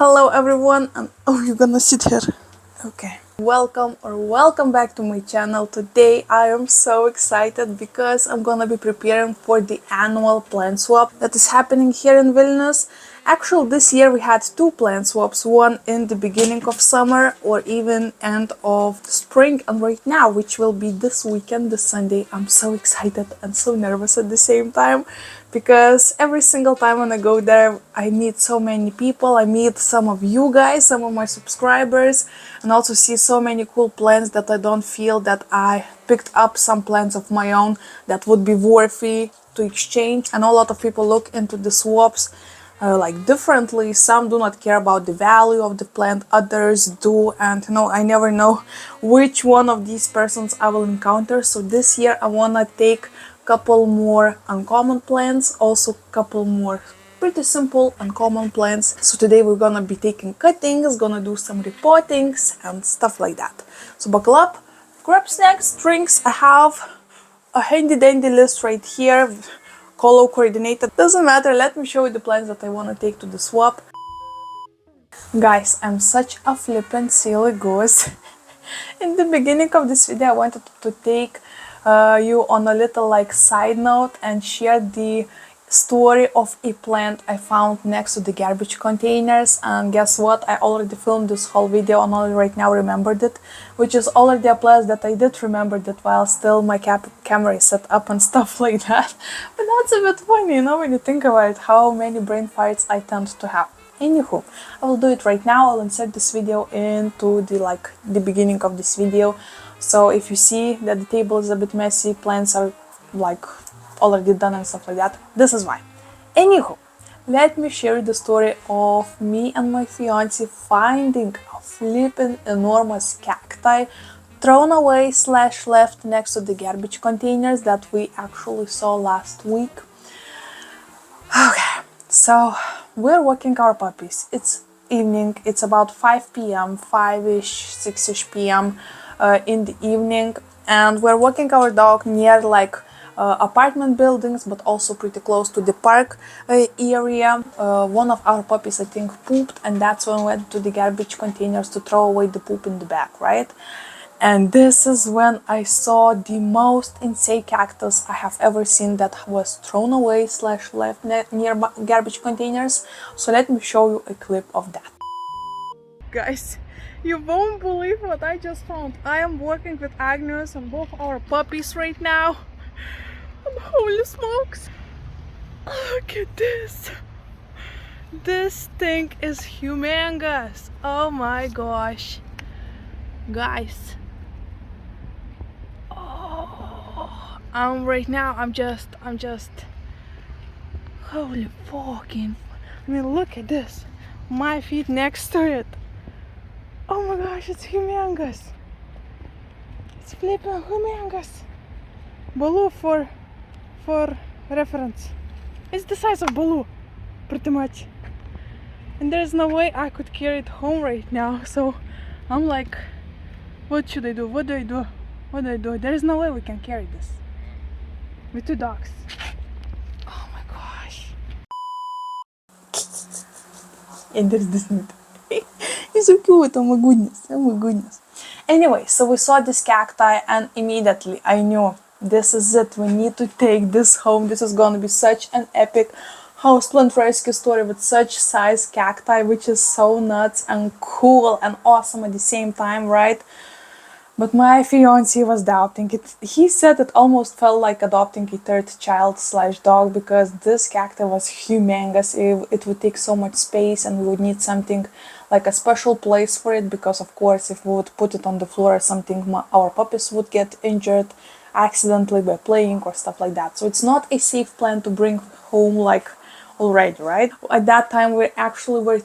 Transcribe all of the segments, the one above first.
Hello everyone, and oh, you're gonna sit here. Okay. Welcome back to my channel. Today I am so excited because I'm gonna be preparing for the annual plant swap that is happening here in Vilnius. Actually, this year we had two plant swaps, one in the beginning of summer or even end of spring, and right now, which will be this weekend, this Sunday. I'm so excited and so nervous at the same time because every single time when I go there, I meet so many people. I meet some of you guys, some of my subscribers, and also see so many cool plants that I don't feel that I picked up some plants of my own that would be worthy to exchange. I know a lot of people look into the swaps like differently. Some do not care about the value of the plant, others do, and I never know which one of these persons I will encounter. So this year I wanna take couple more uncommon plants, also couple more pretty simple uncommon plants. So today we're gonna be taking cuttings, gonna do some repotings and stuff like that. So buckle up, grab snacks, drinks. I have a handy dandy list right here, color coordinated, doesn't matter. Let me show you the plants that I want to take to the swap. Guys, I'm such a flippant silly goose. In the beginning of this video I wanted to take you on a little like side note and share the story of a plant I found next to the garbage containers. And guess what, I already filmed this whole video and only right now remembered it, which is already a plus that I did remember that while still my camera is set up and stuff like that. But that's a bit funny, when you think about it, how many brain farts I tend to have. Anywho, I will do it right now. I'll insert this video into the beginning of this video. So if you see that the table is a bit messy, plants are like already done and stuff like that, this is why. Anywho, let me share the story of me and my fiance finding a flippin' enormous cacti thrown away / left next to the garbage containers that we actually saw last week. Okay, so we're walking our puppies. It's evening, it's about 5 p.m, 5-ish, 6-ish p.m. In the evening, and we're walking our dog near apartment buildings, but also pretty close to the park area. One of our puppies, I think, pooped, and that's when we went to the garbage containers to throw away the poop in the bag, right? And this is when I saw the most insane cactus I have ever seen that was thrown away / left near garbage containers. So let me show you a clip of that. Guys, you won't believe what I just found. I am working with Agnes and both our puppies right now. And holy smokes! Look at this! This thing is humongous! Oh my gosh! Guys! Right now I'm just holy fucking, look at this, my feet next to it. Oh my gosh, it's humongous. It's flipping humongous. Baloo for reference, it's the size of Baloo pretty much, and there's no way I could carry it home right now. So I'm like, what should I do? What do I do? There is no way we can carry this with two dogs. Oh my gosh. And there's this meat. He's so cute. Oh my goodness. Anyway, so we saw this cacti and immediately I knew this is it. We need to take this home. This is gonna be such an epic houseplant rescue story with such size cacti, which is so nuts and cool and awesome at the same time, right? But my fiancé was doubting it. He said it almost felt like adopting a third child / dog because this cactus was humongous. It would take so much space and we would need something like a special place for it because, of course, if we would put it on the floor or something, our puppies would get injured accidentally by playing or stuff like that. So it's not a safe plant to bring home already, right? At that time we actually were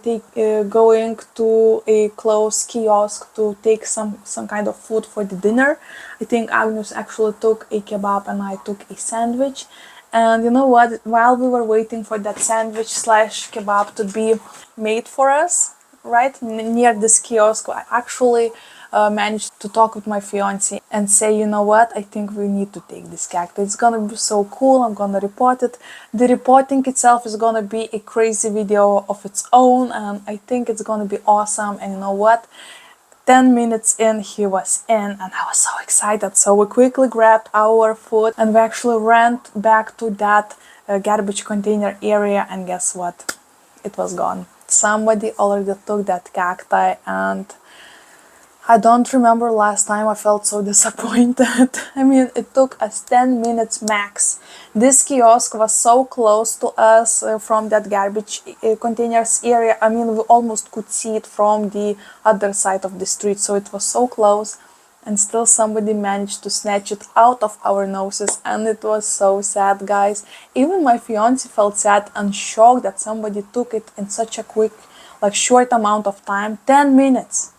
going to a close kiosk to take some kind of food for the dinner. I think Agnes actually took a kebab and I took a sandwich. And you know what, while we were waiting for that sandwich / kebab to be made for us, right, near this kiosk, I actually managed to talk with my fiance and say, you know what, I think we need to take this cactus. It's gonna be so cool. I'm gonna report it. The reporting itself is gonna be a crazy video of its own, and I think it's gonna be awesome. And you know what? 10 minutes in, he was in, and I was so excited. So we quickly grabbed our food and we actually ran back to that garbage container area, and guess what? It was gone. Somebody already took that cacti, and I don't remember last time I felt so disappointed. I mean, it took us 10 minutes max. This kiosk was so close to us from that garbage containers area. I mean, we almost could see it from the other side of the street, so it was so close. And still somebody managed to snatch it out of our noses, and it was so sad, guys. Even my fiance felt sad and shocked that somebody took it in such a quick, like, short amount of time. 10 minutes,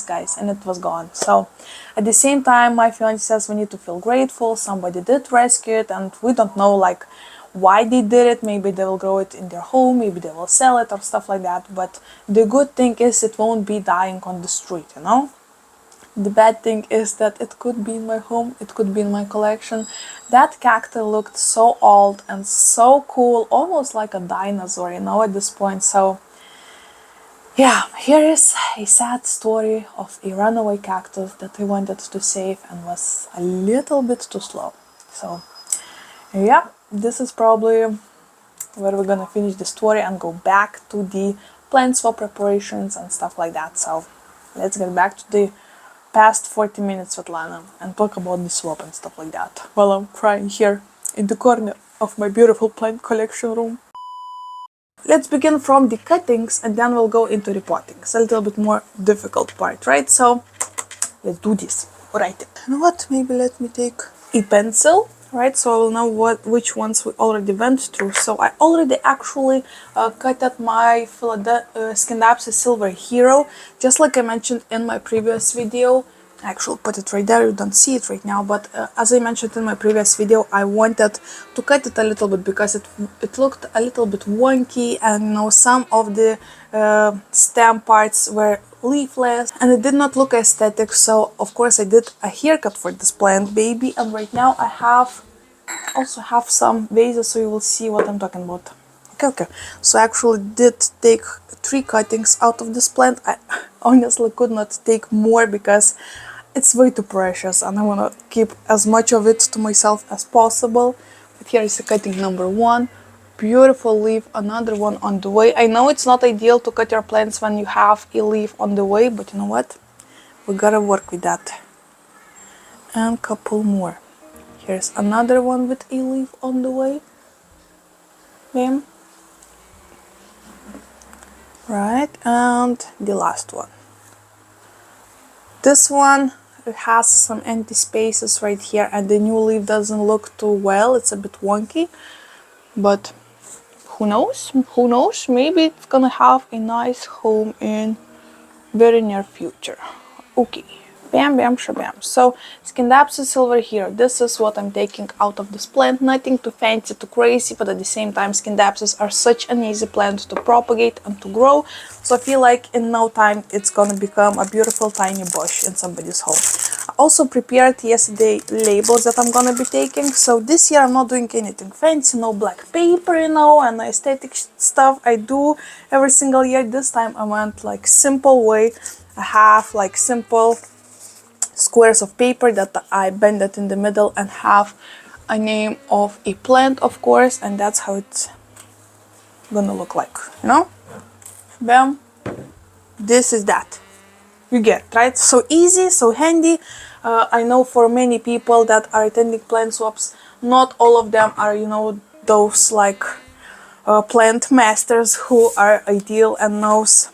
guys, and it was gone. So at the same time, my fiance says we need to feel grateful. Somebody did rescue it, and we don't know, like, why they did it. Maybe they will grow it in their home, maybe they will sell it or stuff like that. But the good thing is it won't be dying on the street, you know. The bad thing is that it could be in my home, it could be in my collection. That cactus looked so old and so cool, almost like a dinosaur, you know, at this point. So yeah, here is a sad story of a runaway cactus that I wanted to save and was a little bit too slow. So yeah, this is probably where we're gonna finish the story and go back to the plant swap preparations and stuff like that. So let's get back to the past 40 minutes with Lana and talk about the swap and stuff like that while I'm crying here in the corner of my beautiful plant collection room. Let's begin from the cuttings and then we'll go into the potting. It's a little bit more difficult part, right? So let's do this. Alright, you know what? Maybe let me take a pencil, right? So I will know which ones we already went through. So I already actually cut my Scindapsus Silver Hero, just like I mentioned in my previous video. I actually put it right there, you don't see it right now, but as I mentioned in my previous video, I wanted to cut it a little bit because it looked a little bit wonky, and you know, some of the stem parts were leafless and it did not look aesthetic. So of course I did a haircut for this plant baby, and right now I also have some vases, so you will see what I'm talking about. Okay. So I actually did take 3 cuttings out of this plant. I honestly could not take more because it's way too precious and I want to keep as much of it to myself as possible. But here is a cutting number 1. Beautiful leaf, another one on the way. I know it's not ideal to cut your plants when you have a leaf on the way, but you know what? We gotta work with that. And a couple more. Here's another one with a leaf on the way. Bam. Right, and the last one. This one has some empty spaces right here, and the new leaf doesn't look too well. It's a bit wonky, but who knows? Who knows? Maybe it's gonna have a nice home in very near future. Okay. Bam, bam, shabam. So, Scindapsus Silver Hero. This is what I'm taking out of this plant. Nothing too fancy, too crazy, but at the same time, Scindapsus are such an easy plant to propagate and to grow. So I feel like in no time, it's gonna become a beautiful tiny bush in somebody's home. I also prepared yesterday labels that I'm gonna be taking. So this year I'm not doing anything fancy, no black paper, you know, and aesthetic stuff I do every single year. This time I went like simple way. I have like simple squares of paper that I bend it in the middle and have a name of a plant, of course, and that's how it's gonna look like, you know? Bam. This is that. You get, right? So easy, so handy. I know for many people that are attending plant swaps, not all of them are, you know, those like plant masters who are ideal and knows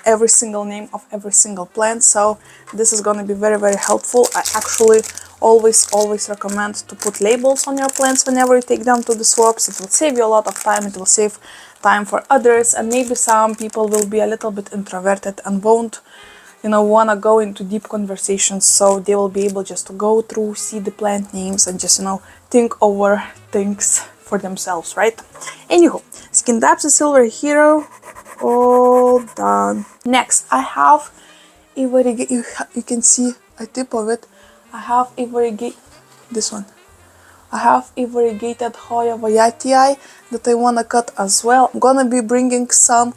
every single name of every single plant. So this is going to be very, very helpful. I actually always recommend to put labels on your plants whenever you take them to the swaps. It will save you a lot of time. It will save time for others, and maybe some people will be a little bit introverted and won't, you know, want to go into deep conversations, so they will be able just to go through, see the plant names, and just, you know, think over things for themselves, right? Anywho, Scindapsus Silver Hero, all done. Next, I have a variegate. You can see a tip of it. I have a variegate. This one. I have a variegated Hoya Vayati that I wanna cut as well. I'm gonna be bringing some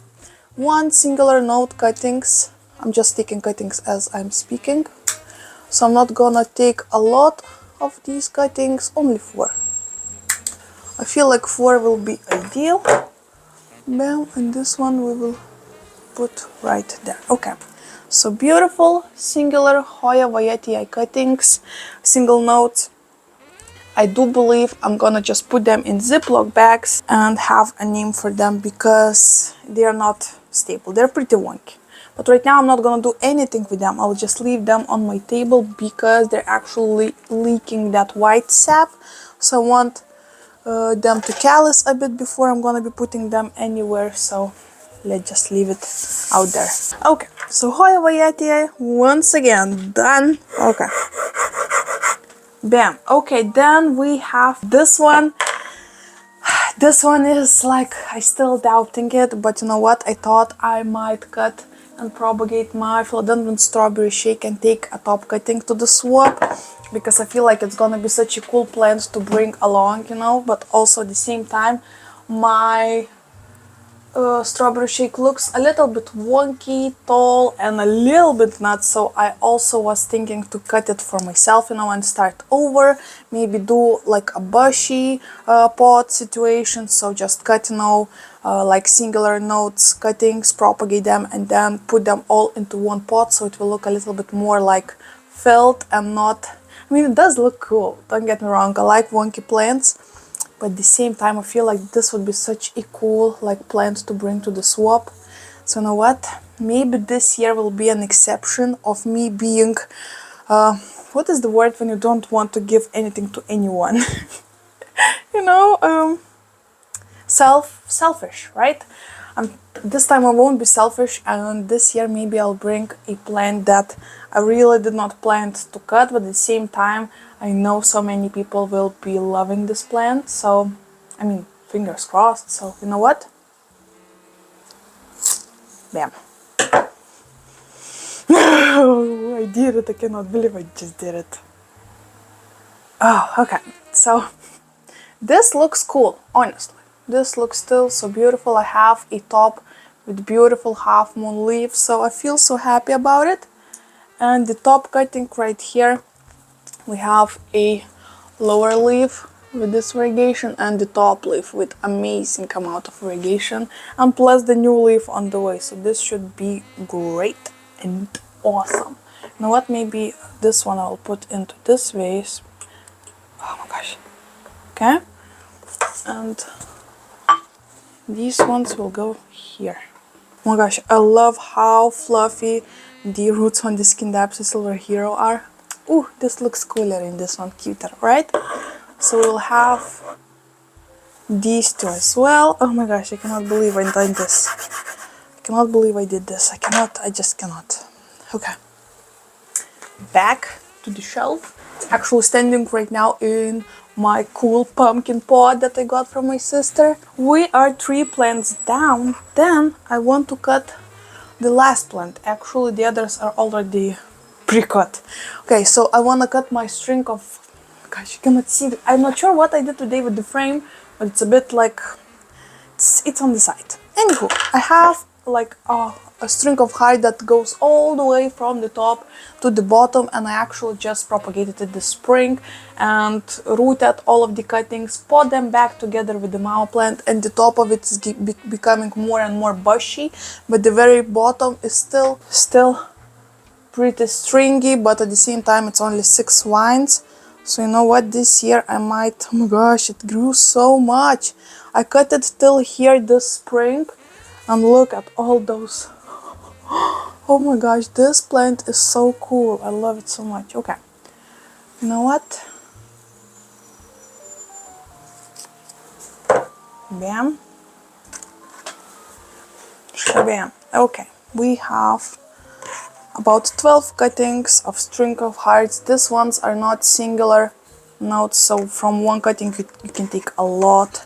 one singular note cuttings. I'm just taking cuttings as I'm speaking. So I'm not gonna take a lot of these cuttings, only 4. I feel like 4 will be ideal. Bam, and this one we will put right there. Okay, so beautiful singular Hoya Vayati cuttings, single notes. I do believe I'm gonna just put them in Ziploc bags and have a name for them because they are not stable. They're pretty wonky. But right now I'm not gonna do anything with them. I'll just leave them on my table because they're actually leaking that white sap. So I want them to callus a bit before I'm gonna be putting them anywhere. So let's just leave it out there. Okay, so Hoya Vayati once again done. Okay. Bam. Okay, then we have this one. This one is like, I still doubting it, but you know what? I thought I might cut and propagate my Philodendron strawberry shake and take a top cutting to the swap because I feel like it's gonna be such a cool plant to bring along, you know, but also at the same time, my strawberry shake looks a little bit wonky, tall, and a little bit nuts, so I also was thinking to cut it for myself, you know, and start over, maybe do like a bushy pot situation, so just cut, you know, like singular notes, cuttings, propagate them, and then put them all into one pot, so it will look a little bit more like felt and not, I mean, it does look cool, don't get me wrong, I like wonky plants. But at the same time, I feel like this would be such a cool like plant to bring to the swap. So you know what? Maybe this year will be an exception of me being, what is the word when you don't want to give anything to anyone? You know, selfish, right? This time I won't be selfish, and this year maybe I'll bring a plant that I really did not plan to cut, but at the same time I know so many people will be loving this plant, so I mean, fingers crossed. So you know what? Bam. I did it. I cannot believe I just did it. Oh, okay. So this looks cool, honestly. This looks still so beautiful. I have a top with beautiful half moon leaves, so I feel so happy about it. And the top cutting right here, we have a lower leaf with this variegation and the top leaf with amazing amount of variegation, and plus the new leaf on the way, so this should be great and awesome. You know what, maybe this one I'll put into this vase. Oh my gosh. Okay, and these ones will go here. Oh my gosh, I love how fluffy the roots on the Skindapsis Silver Hero are. Ooh, this looks cooler in this one, cuter, right? So we'll have these two as well. Oh my gosh, I cannot believe I did this. I cannot believe I did this. I just cannot. Okay. Back to the shelf. It's actually standing right now in my cool pumpkin pot that I got from my sister. We are 3 plants down. Then I want to cut the last plant. Actually, the others are already pre-cut. Okay, so I want to cut my string of, gosh, you cannot see it. I'm not sure what I did today with the frame, but it's a bit like, it's on the side. Anywho, I have like a string of heart that goes all the way from the top to the bottom, and I actually just propagated it this spring and rooted all of the cuttings, put them back together with the mama plant, and the top of it is becoming more and more bushy, but the very bottom is still pretty stringy, but at the same time it's only 6 vines. So you know what, this year I might, oh my gosh, it grew so much. I cut it till here this spring, and look at all those. Oh my gosh, this plant is so cool. I love it so much. Okay, you know what? Bam. Shabam. Okay, we have about 12 cuttings of string of hearts. These ones are not singular notes, so from one cutting you can take a lot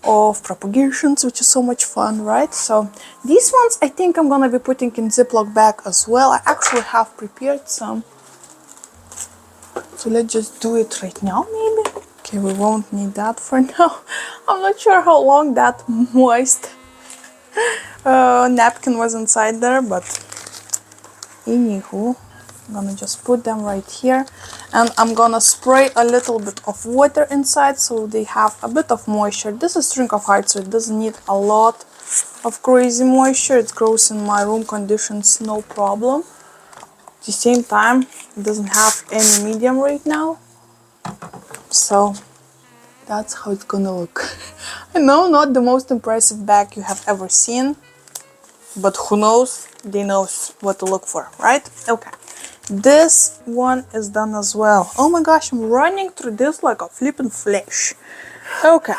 of propagations, which is so much fun, right? So these ones I think I'm gonna be putting in Ziploc bag as well. I actually have prepared some. So let's just do it right now, maybe. Okay, we won't need that for now. I'm not sure how long that moist napkin was inside there, but anywho, I'm gonna just put them right here, and I'm gonna spray a little bit of water inside so they have a bit of moisture. This is drink of heart, so it doesn't need a lot of crazy moisture. It grows in my room conditions, no problem. At the same time, it doesn't have any medium right now, so that's how it's gonna look. I know, not the most impressive bag you have ever seen, but who knows, they know what to look for, right? Okay, this one is done as well. Oh my gosh, I'm running through this like a flippin' flash. Okay,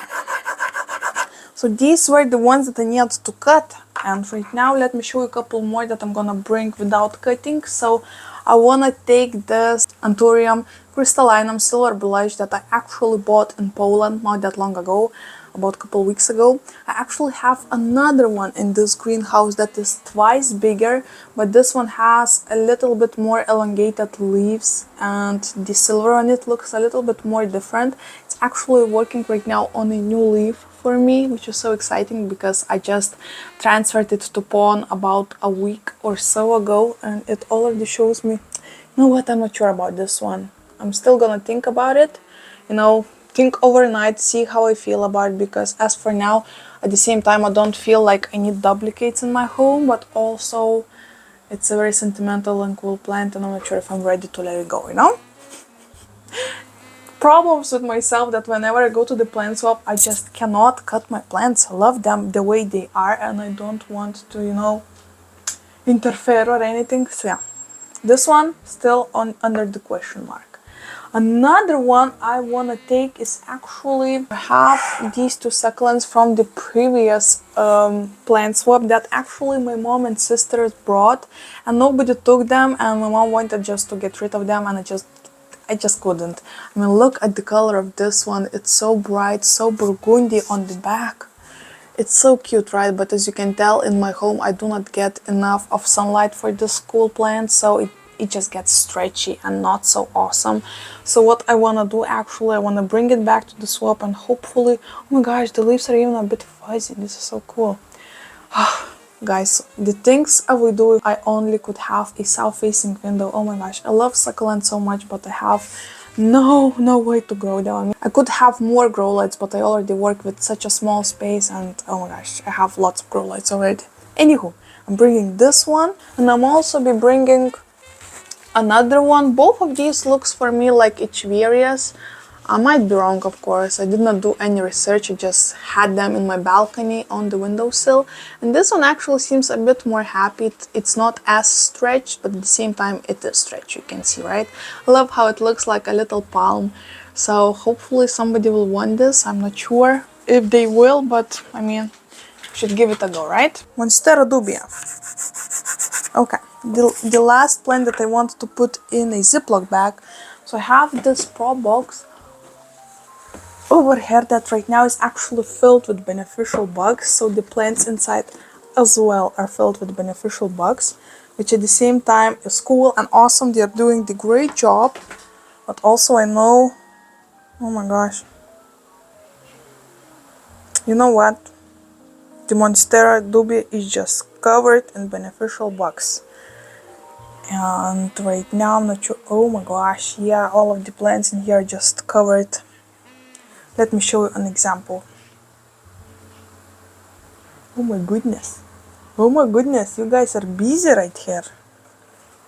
so these were the ones that I needed to cut, and right now let me show you a couple more that I'm gonna bring without cutting. So I wanna take this Anthurium crystallinum silver blush that I actually bought in Poland not that long ago, about a couple weeks ago. I actually have another one in this greenhouse that is twice bigger, but this one has a little bit more elongated leaves and the silver on it looks a little bit more different. It's actually working right now on a new leaf for me, which is so exciting because I just transferred it to pawn about a week or so ago, and it already shows me, you know what, I'm not sure about this one. I'm still gonna think about it, you know, think overnight, see how I feel about it, because as for now, at the same time, I don't feel like I need duplicates in my home, but also it's a very sentimental and cool plant, and I'm not sure if I'm ready to let it go, you know? Problems with myself that whenever I go to the plant swap, I just cannot cut my plants. I love them the way they are, and I don't want to, you know, interfere or anything. So yeah, this one still under the question mark. Another one I want to take is actually have these two succulents from the previous plant swap that actually my mom and sisters brought, and nobody took them, and my mom wanted just to get rid of them, and I just couldn't. I mean, look at the color of this one. It's so bright, so burgundy on the back. It's so cute, right? But as you can tell, in my home, I do not get enough of sunlight for this cool plant, so it just gets stretchy and not so awesome. So what I want to do, actually, I want to bring it back to the swap, and hopefully, oh my gosh, the leaves are even a bit fuzzy. This is so cool. Guys, the things I would do if I only could have a south-facing window. Oh my gosh, I love succulents so much, but I have no way to grow them. I could have more grow lights, but I already work with such a small space, and oh my gosh, I have lots of grow lights already. Anywho, I'm bringing this one, and I'm also be bringing another one. Both of these looks for me like Echeverias. I might be wrong, of course. I did not do any research. I just had them in my balcony on the windowsill. And this one actually seems a bit more happy. It's not as stretched, but at the same time it is stretched, you can see, right? I love how it looks like a little palm. So hopefully somebody will want this. I'm not sure if they will, but I mean, should give it a go, right? Monstera dubia. Okay, the last plant that I wanted to put in a Ziploc bag. So I have this pro box over here that right now is actually filled with beneficial bugs, so the plants inside as well are filled with beneficial bugs, which at the same time is cool and awesome. They are doing the great job, but also I know, oh my gosh, you know what, the Monstera dubia is just covered in beneficial bugs, and right now I'm not sure. Oh my gosh, yeah, all of the plants in here are just covered. Let me show you an example. Oh my goodness. Oh my goodness, you guys are busy right here.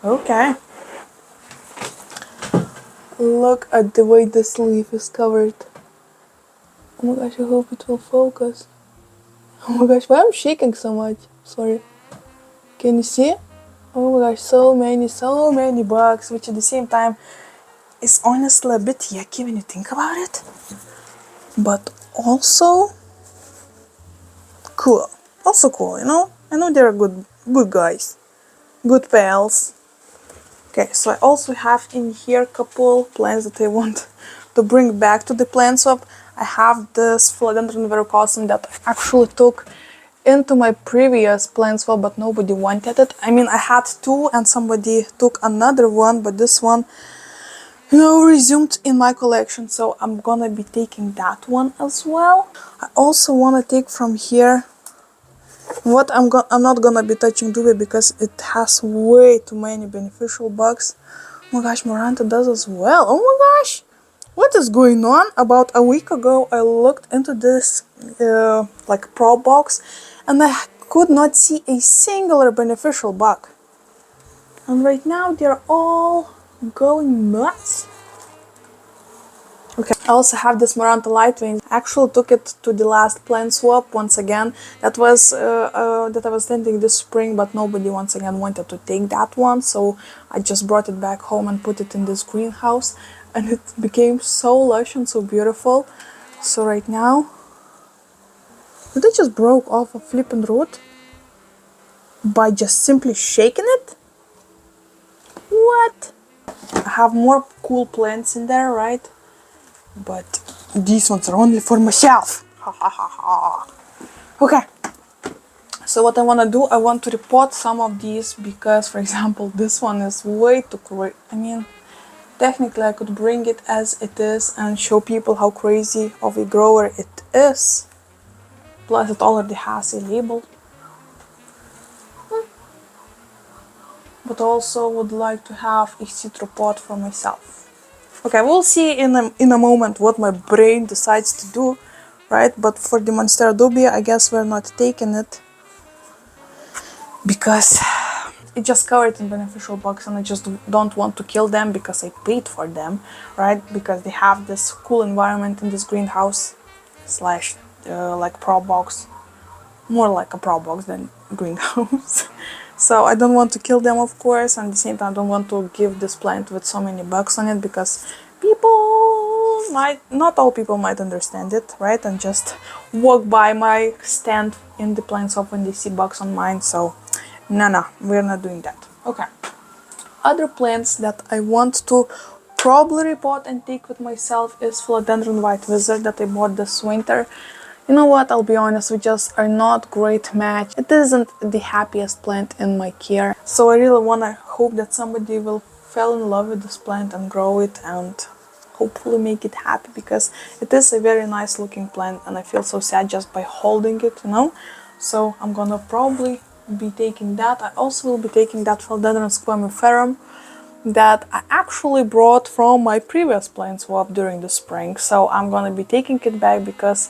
Okay. Look at the way this leaf is covered. Oh my gosh, I hope it will focus. Oh my gosh, why I'm shaking so much? Sorry. Can you see? Oh my gosh, so many bugs, which at the same time is honestly a bit yucky when you think about it. But also cool. Also cool, you know? I know they're good guys. Good pals. Okay, so I also have in here a couple plants that I want to bring back to the plant swap. I have this Philodendron verrucosum that I actually took into my previous plant swap, but nobody wanted it. I mean, I had two and somebody took another one, but this one, resumed in my collection, so I'm gonna be taking that one as well. I also wanna take from here what I'm not gonna be touching Dubia because it has way too many beneficial bugs. Oh my gosh, Miranda does as well. Oh my gosh! What is going on? About a week ago, I looked into this like pro box and I could not see a singular beneficial bug. And right now they're all going nuts. Okay, I also have this Maranta Lightwing. I actually took it to the last plant swap once again. That was that I was sending this spring, but nobody once again wanted to take that one, so I just brought it back home and put it in this greenhouse, and it became so lush and so beautiful. So right now, did I just broke off a flippin' root by just simply shaking it? What? I have more cool plants in there, right? But these ones are only for myself. Ha ha ha ha. Okay. So what I want to do, I want to repot some of these because, for example, this one is way too crazy. I mean, technically I could bring it as it is and show people how crazy of a grower it is. Plus it already has a label. But also would like to have a citropod for myself. Okay, we'll see in a moment what my brain decides to do, right? But for the Monstera dubia, I guess we're not taking it because it just covered in beneficial bugs and I just don't want to kill them because I paid for them, right? Because they have this cool environment in this greenhouse slash like pro box, more like a pro box than greenhouse. So I don't want to kill them, of course, and at the same time I don't want to give this plant with so many bugs on it because not all people might understand it, right? And just walk by my stand in the plant shop when they see bugs on mine. So no, we're not doing that. Okay. Other plants that I want to probably repot and take with myself is Philodendron White Wizard that I bought this winter. You know what, I'll be honest, we just are not great match. It isn't the happiest plant in my care. So I really wanna hope that somebody will fall in love with this plant and grow it and hopefully make it happy because it is a very nice looking plant and I feel so sad just by holding it, So I'm gonna probably be taking that. I also will be taking that Philodendron squamiferum that I actually brought from my previous plant swap during the spring. So I'm gonna be taking it back because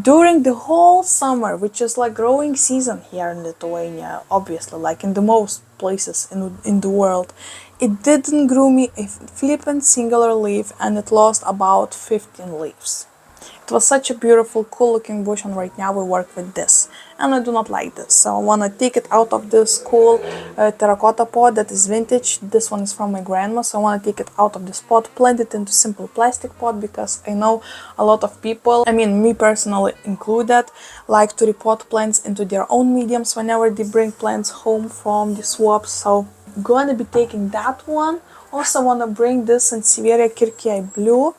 during the whole summer, which is like growing season here in Lithuania, obviously, like in the most places in the world, it didn't grow me a flippin' singular leaf and it lost about 15 leaves. It was such a beautiful, cool looking bush and right now we work with this. And I do not like this, so I want to take it out of this cool terracotta pot that is vintage. This one is from my grandma, so I want to take it out of this pot, plant it into simple plastic pot because I know a lot of people, I mean me personally included, like to repot plants into their own mediums whenever they bring plants home from the swaps. So I'm gonna be taking that one. Also want to bring this Sansevieria Kirkii Blue,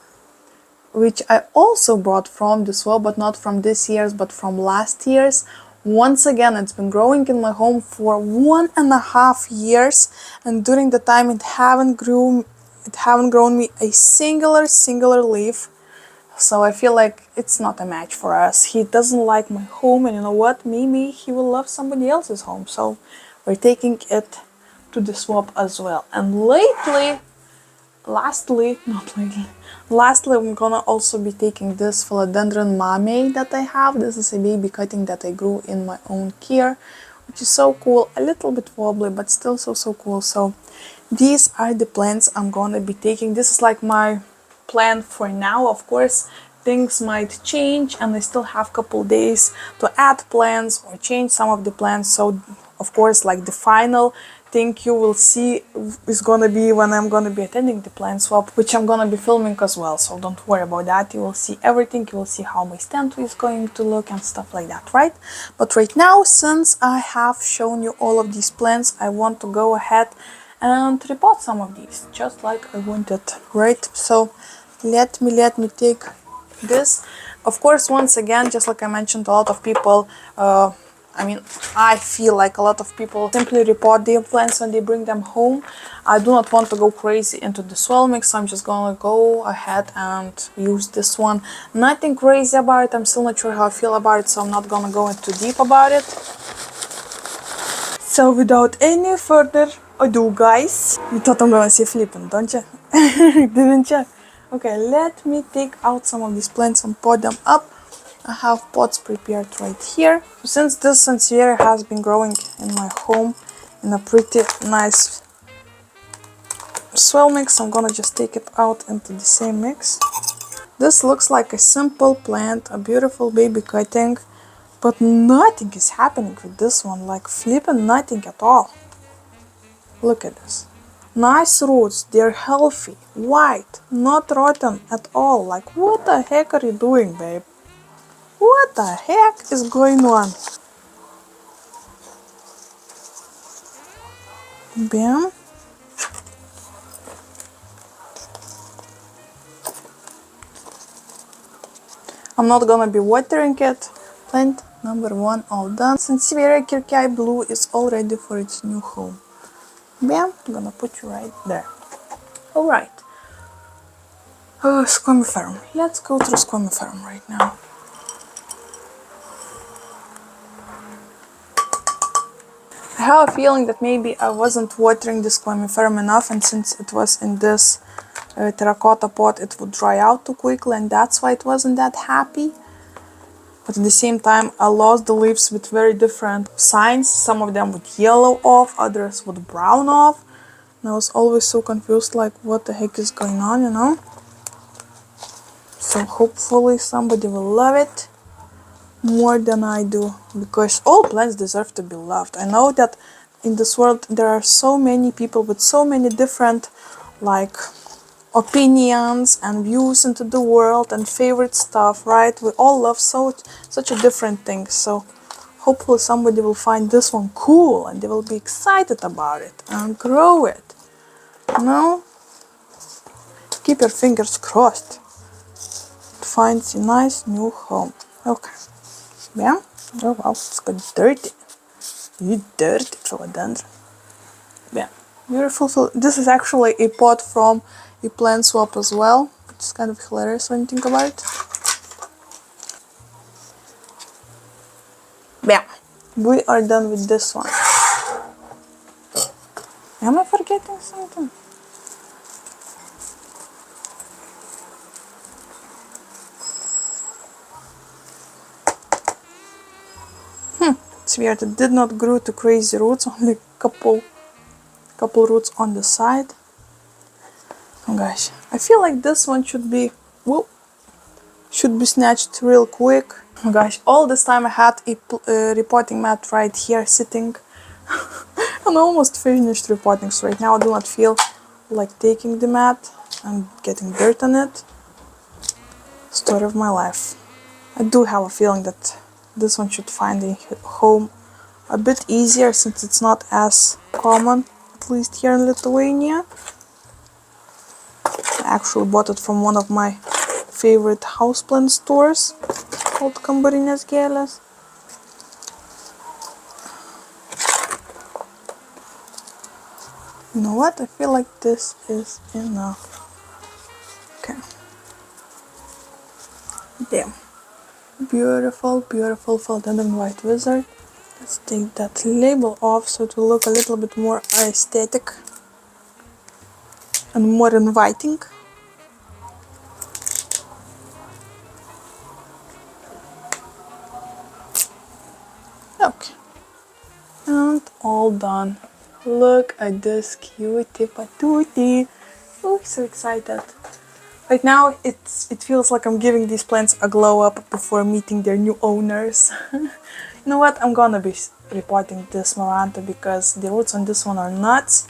which I also brought from the swap, but not from this year's, but from last year's. Once again, it's been growing in my home for 1.5 years, and during the time it haven't grown me a singular leaf. So I feel like it's not a match for us. He doesn't like my home, and you know what? Maybe he will love somebody else's home. So we're taking it to the swap as well. And lastly, I'm gonna also be taking this Philodendron Mame that I have. This is a baby cutting that I grew in my own care, which is so cool. A little bit wobbly, but still so cool. So these are the plants I'm gonna be taking. This is like my plan for now. Of course, things might change and I still have a couple days to add plants or change some of the plants. So of course, like the final thing you will see is gonna be when I'm gonna be attending the plant swap, which I'm gonna be filming as well, so don't worry about that. You will see everything, you will see how my stand is going to look and stuff like that, right? But right now, since I have shown you all of these plants, I want to go ahead and repot some of these, just like I wanted, right? So let me take this. Of course, once again, just like I mentioned, a lot of people, I mean, I feel like a lot of people simply repot their plants when they bring them home. I do not want to go crazy into the soil mix, so I'm just gonna go ahead and use this one. Nothing crazy about it, I'm still not sure how I feel about it, so I'm not gonna go into deep about it. So without any further ado, guys, you thought I'm gonna say flipping, don't you? Didn't you? Okay, let me take out some of these plants and pot them up. I have pots prepared right here. Since this sansevieria has been growing in my home in a pretty nice soil mix, I'm gonna just take it out into the same mix. This looks like a simple plant, a beautiful baby cutting, but nothing is happening with this one, like flipping nothing at all. Look at this. Nice roots, they're healthy, white, not rotten at all. Like, what the heck are you doing, babe? What the heck is going on? Bam. I'm not gonna be watering it. Plant number 1 all done. Sansevieria kirkii blue is all ready for its new home. Bam, I'm gonna put you right there. Alright. Squamiferum. Let's go through Squamiferum right now. I have a feeling that maybe I wasn't watering this Squamiferum enough, and since it was in this terracotta pot, it would dry out too quickly, and that's why it wasn't that happy. But at the same time, I lost the leaves with very different signs. Some of them would yellow off, others would brown off. And I was always so confused, like, what the heck is going on, you know? So hopefully somebody will love it more than I do, because all plants deserve to be loved. I know that in this world there are so many people with so many different, like, opinions and views into the world and favorite stuff, right? We all love such a different thing. So hopefully somebody will find this one cool and they will be excited about it and grow it. You know? Keep your fingers crossed. It finds a nice new home. Okay. Yeah? Oh wow, it's got dirty. You dirty philodendron. Yeah. Beautiful. This is actually a pot from a plant swap as well, which is kind of hilarious when you think about it. Bam! We are done with this one. Am I forgetting something? It's weird, it did not grow to crazy roots, only couple roots on the side. Oh gosh, I feel like this one should be snatched real quick. Oh gosh, all this time I had a repotting mat right here sitting. I'm almost finished repotting, so right now I do not feel like taking the mat and getting dirt on it. Story of my life. I do have a feeling that this one should find a home a bit easier, since it's not as common, at least here in Lithuania. I actually bought it from one of my favorite houseplant stores called Kambarinės Gėlės. You know what? I feel like this is enough. Okay. Damn. Beautiful, beautiful Philodendron White Wizard. Let's take that label off so it will look a little bit more aesthetic and more inviting. Okay. And all done. Look at this cutie patootie. Oh, so excited. Right now it feels like I'm giving these plants a glow up before meeting their new owners. You know what? I'm gonna be repotting this Maranta because the roots on this one are nuts.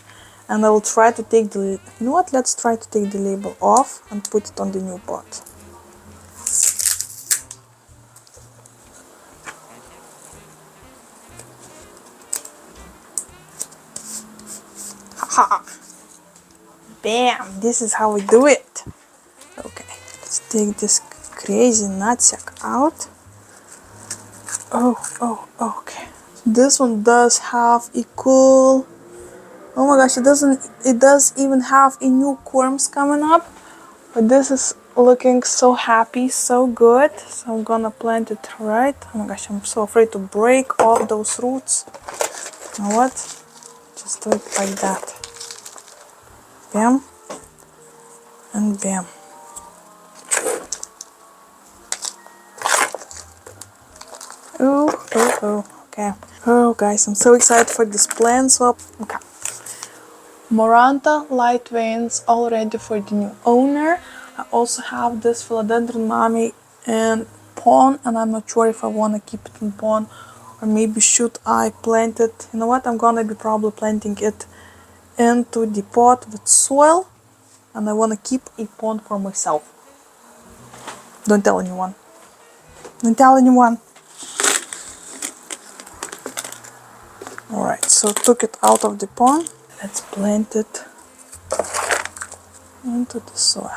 And I will try to take the... You know what? Let's try to take the label off and put it on the new pot. Haha! Bam! This is how we do it. Okay, let's take this crazy nutsack out. Okay. This one does have a cool. Oh my gosh, it does even have a new worms coming up. But this is looking so happy, so good. So I'm gonna plant it right. Oh my gosh, I'm so afraid to break off those roots. You know what? Just do it like that. Bam. And bam. Okay. Oh guys, I'm so excited for this plant swap. Okay. Maranta light veins all ready for the new owner. I also have this Philodendron mommy in pond, and I'm not sure if I want to keep it in pond or maybe should I plant it. You know what? I'm gonna be probably planting it into the pot with soil, and I want to keep a pond for myself. Don't tell anyone. Don't tell anyone. Alright, so took it out of the pond. Let's plant it into the soil.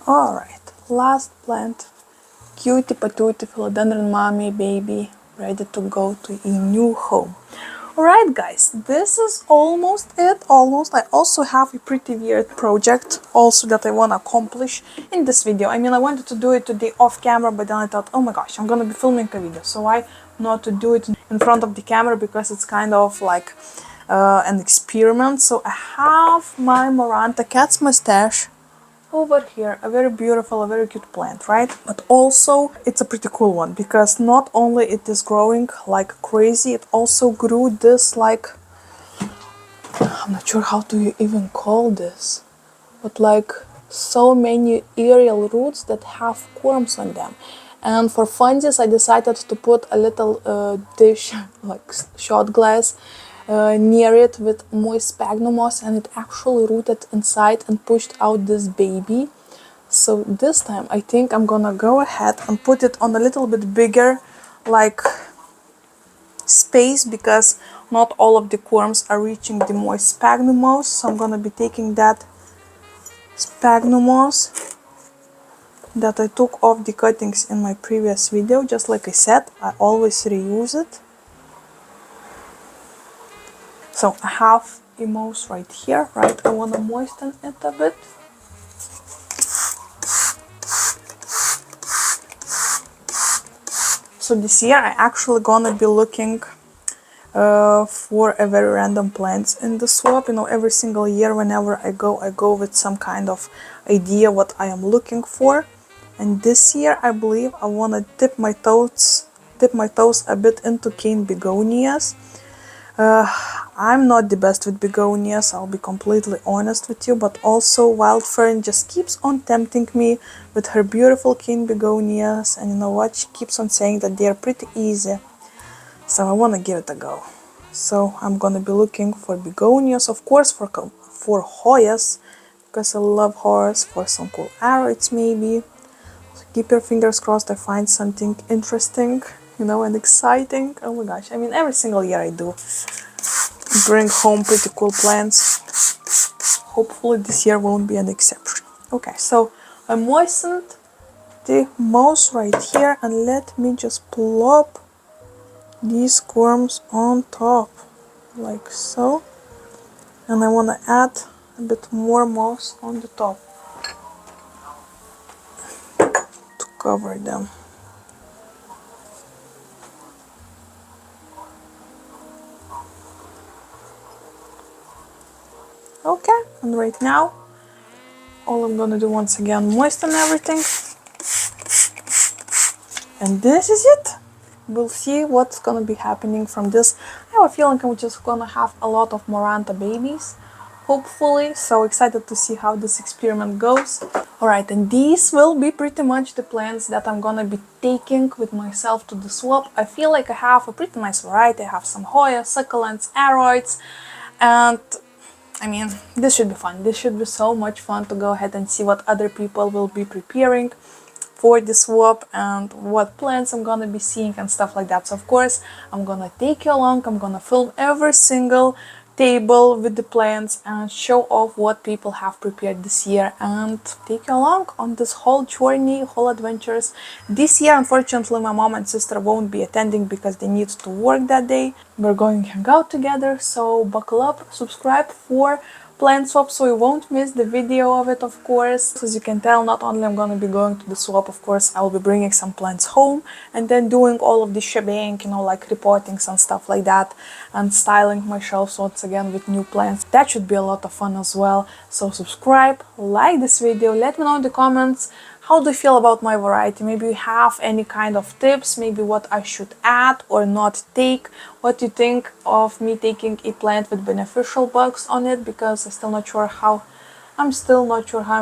Alright, last plant. Cutie patootie Philodendron mommy baby, ready to go to a new home. Alright guys, this is almost it, almost. I also have a pretty weird project also that I want to accomplish in this video. I mean, I wanted to do it today off camera, but then I thought, oh my gosh, I'm gonna be filming a video, so why not to do it in front of the camera, because it's kind of like an experiment. So I have my Maranta cat's mustache over here, a very beautiful, a very cute plant, right? But also it's a pretty cool one, because not only it is growing like crazy, it also grew this like, I'm not sure how do you even call this, but like so many aerial roots that have worms on them. And for funsies, I decided to put a little dish, like shot glass, near it with moist sphagnum moss, and it actually rooted inside and pushed out this baby. So this time I think I'm gonna go ahead and put it on a little bit bigger like space, because not all of the worms are reaching the moist sphagnum moss. So I'm gonna be taking that sphagnum moss that I took off the cuttings in my previous video. Just like I said, I always reuse it. So I have a moss right here, right? I want to moisten it a bit. So this year I actually gonna be looking for a very random plants in the swap. You know, every single year whenever I go with some kind of idea what I am looking for. And this year I believe I want to dip my toes a bit into cane begonias. I'm not the best with begonias, I'll be completely honest with you, but also Wild Fern just keeps on tempting me with her beautiful cane begonias, and you know what, she keeps on saying that they are pretty easy, so I want to give it a go. So I'm gonna be looking for begonias, of course for Hoyas, because I love Hoyas, for some cool arrows maybe. So keep your fingers crossed I find something interesting, you know, and exciting. Oh my gosh, I mean, every single year I do bring home pretty cool plants. Hopefully this year won't be an exception. Okay, so I moistened the moss right here, and let me just plop these worms on top, like so. And I want to add a bit more moss on the top to cover them. Okay, and right now all I'm gonna do once again, moisten everything, and this is it. We'll see what's gonna be happening from this. I have a feeling I'm just gonna have a lot of Maranta babies, hopefully. So excited to see how this experiment goes. Alright, and these will be pretty much the plants that I'm gonna be taking with myself to the swap. I feel like I have a pretty nice variety. I have some Hoya, succulents, aroids, and I mean, this should be fun. This should be so much fun to go ahead and see what other people will be preparing for the swap and what plants I'm gonna be seeing and stuff like that. So of course, I'm gonna take you along. I'm gonna film every single table with the plants and show off what people have prepared this year and take you along on this whole journey, whole adventures. This year, unfortunately, my mom and sister won't be attending because they need to work that day. We're going to hang out together, so buckle up, subscribe for plant swap so you won't miss the video of it, of course. As you can tell, not only I'm gonna be going to the swap, of course, I'll be bringing some plants home and then doing all of the shebang, you know, like reportings and stuff like that, and styling my shelves once again with new plants. That should be a lot of fun as well. So subscribe, like this video, let me know in the comments how do you feel about my variety. Maybe you have any kind of tips, maybe what I should add or not take, what you think of me taking a plant with beneficial bugs on it, because I'm still not sure how I'm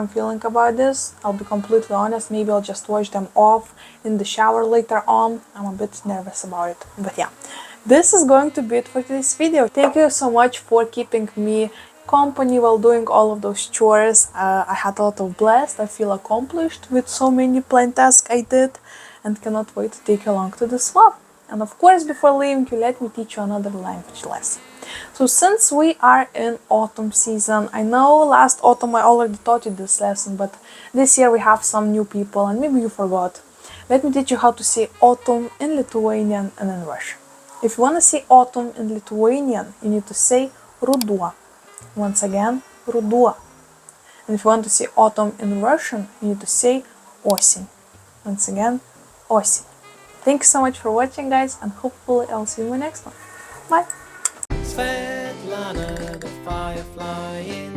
feeling about this. I'll be completely honest, maybe I'll just wash them off in the shower later on. I'm a bit nervous about it, but yeah. This is going to be it for today's video. Thank you so much for keeping me company while doing all of those chores. I had a lot of blast. I feel accomplished with so many plant tasks I did and cannot wait to take you along to the swap. And of course, before leaving you, let me teach you another language lesson. So since we are in autumn season, I know last autumn I already taught you this lesson, but this year we have some new people and maybe you forgot. Let me teach you how to say autumn in Lithuanian and in Russian. If you want to say autumn in Lithuanian, you need to say ruduo. Once again, ruduo. And if you want to say autumn in Russian, you need to say осень. Once again, осень. Thank you so much for watching, guys, and hopefully I'll see you in my next one. Bye! Svetlana, the firefly in